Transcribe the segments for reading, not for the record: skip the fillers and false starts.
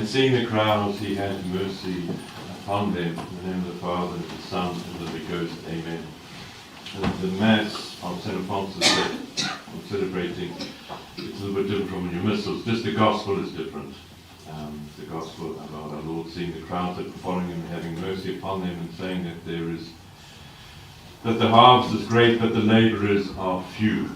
And seeing the crowds, he had mercy upon them. In the name of the Father, and of the Son, and of the Holy Ghost. Amen. And the Mass of St. Alphonsus that I'm celebrating, it's a little bit different from your missals. Just the Gospel is different. The Gospel about our Lord seeing the crowds that were following him and having mercy upon them, and saying that the harvest is great, but the labourers are few.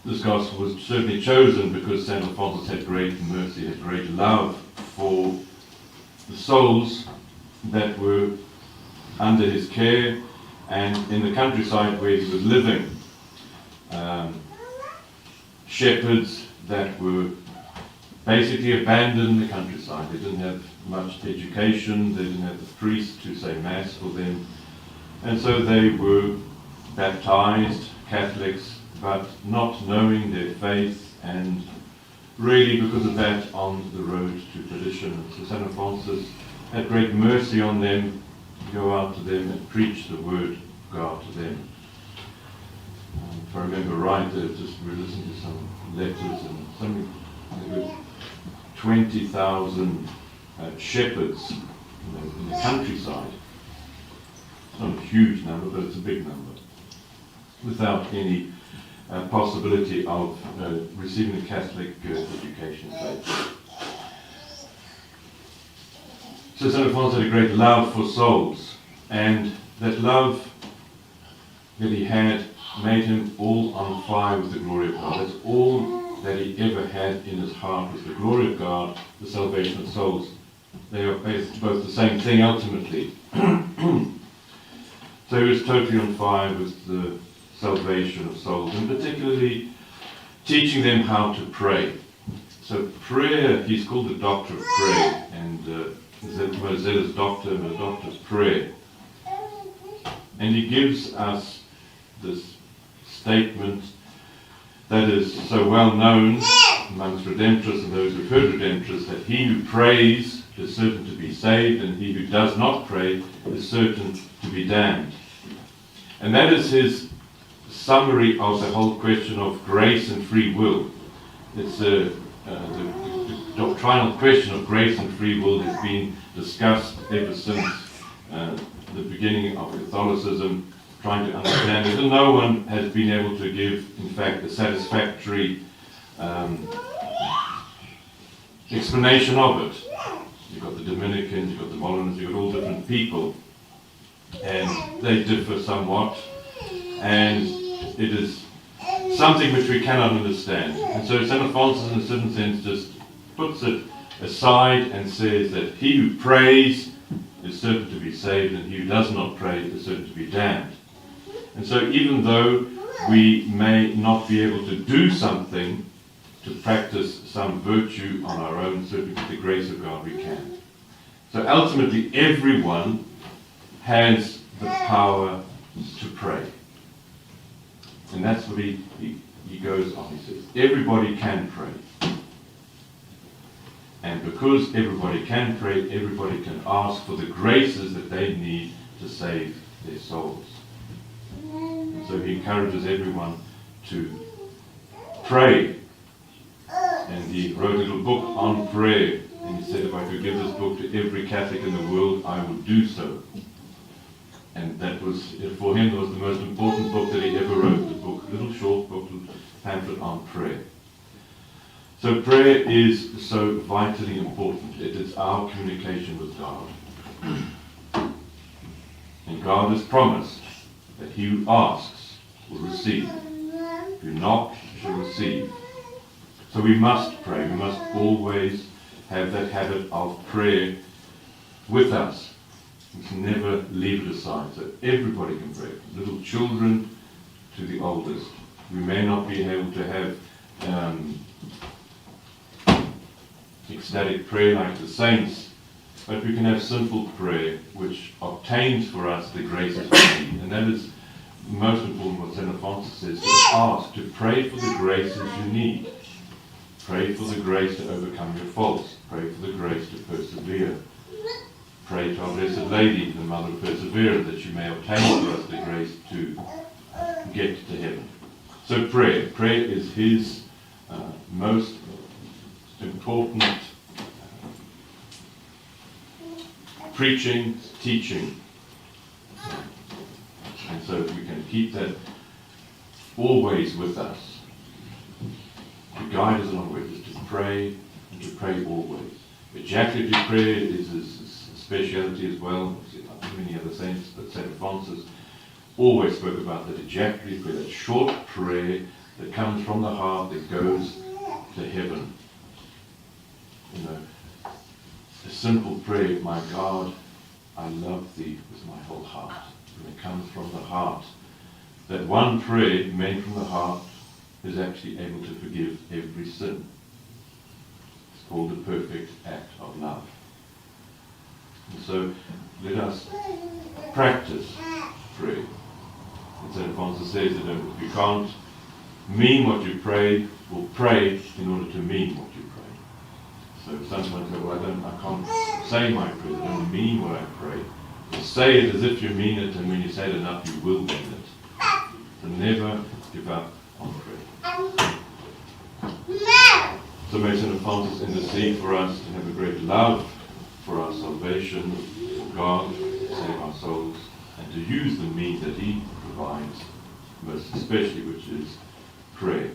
This Gospel was certainly chosen because St. Alphonsus had great mercy, had great love for the souls that were under his care and in the countryside where he was living. Shepherds that were basically abandoned in the countryside. They didn't have much education, they didn't have the priest to say Mass for them, and so they were baptized Catholics, but not knowing their faith, and really because of that on the road to perdition. So St. Alphonsus had great mercy on them, go out to them and preach the word of God to them. If I remember right, we listened to some letters, and something, there were 20,000 shepherds in the countryside. It's not a huge number, but it's a big number, without any possibility of receiving a Catholic education. So St. Alphonsus had a great love for souls, and that love that he had made him all on fire with the glory of God. That's all that he ever had in his heart, was the glory of God, the salvation of souls. They are both the same thing ultimately. So he was totally on fire with the salvation of souls, and particularly teaching them how to pray. So prayer, he's called the doctor of prayer, and Mosella's doctor, and the doctor of prayer. And he gives us this statement that is so well known amongst Redemptorists and those who've heard Redemptorists, that he who prays is certain to be saved, and he who does not pray is certain to be damned. And that is his summary of the whole question of grace and free will. It's the doctrinal question of grace and free will has been discussed ever since the beginning of Catholicism, trying to understand it, and no one has been able to give, in fact, a satisfactory explanation of it. You've got the Dominicans, you've got the Molinans, you've got all different people, and they differ somewhat, and it is something which we cannot understand. And so St. Alphonsus, in a certain sense, just puts it aside and says that he who prays is certain to be saved, and he who does not pray is certain to be damned. And so even though we may not be able to do something to practice some virtue on our own, certainly with the grace of God we can. So ultimately everyone has the power to pray. And that's what he goes on. He says, everybody can pray. And because everybody can pray, everybody can ask for the graces that they need to save their souls. And so he encourages everyone to pray. And he wrote a little book on prayer. And he said, if I could give this book to every Catholic in the world, I would do so. And that was, for him, was the most important book that he ever wrote, the book, little short book, pamphlet on prayer. So prayer is so vitally important. It is our communication with God. And God has promised that he who asks will receive. Who knock shall receive. So we must pray. We must always have that habit of prayer with us. We can never leave it aside. So everybody can pray, from little children to the oldest. We may not be able to have ecstatic prayer like the saints, but we can have simple prayer which obtains for us the graces we need. And that is most important what St. Alphonsus says, to ask, to pray for the graces you need. Pray for the grace to overcome your faults. Pray for the grace to persevere. Pray to our Blessed Lady, the Mother of Perseverance, that she may obtain for us the grace to get to heaven. So prayer is his most important preaching, teaching. And so if we can keep that always with us, to guide us along with us, to pray and to pray always. Ejaculatory prayer is a speciality as well, like many other saints, but St. Alphonsus always spoke about that ejaculatory prayer, that short prayer that comes from the heart that goes to heaven. You know, a simple prayer, my God, I love thee with my whole heart. And it comes from the heart. That one prayer meant from the heart is actually able to forgive every sin. It's called the perfect act of love. And so let us practice prayer. And St. Alphonsus says that if you can't mean what you pray, well, pray in order to mean what you pray. So someone says, well, I can't say my prayer, I don't mean what I pray. Well, say it as if you mean it, and when you say it enough, you will mean it. So never give up on prayer. So may St. Alphonsus intercede for us to have a great love for our salvation, for God, to save our souls, and to use the means that he provides, most especially which is prayer.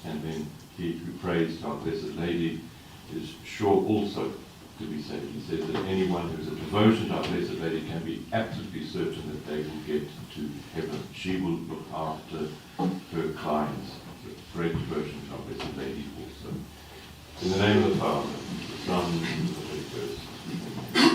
And then he who prays to our Blessed Lady is sure also to be saved. He says that anyone who has a devotion to our Blessed Lady can be absolutely certain that they will get to heaven. She will look after her clients. It's a great devotion to our Blessed Lady also. In the name of the Father, the Son, and the Holy Ghost.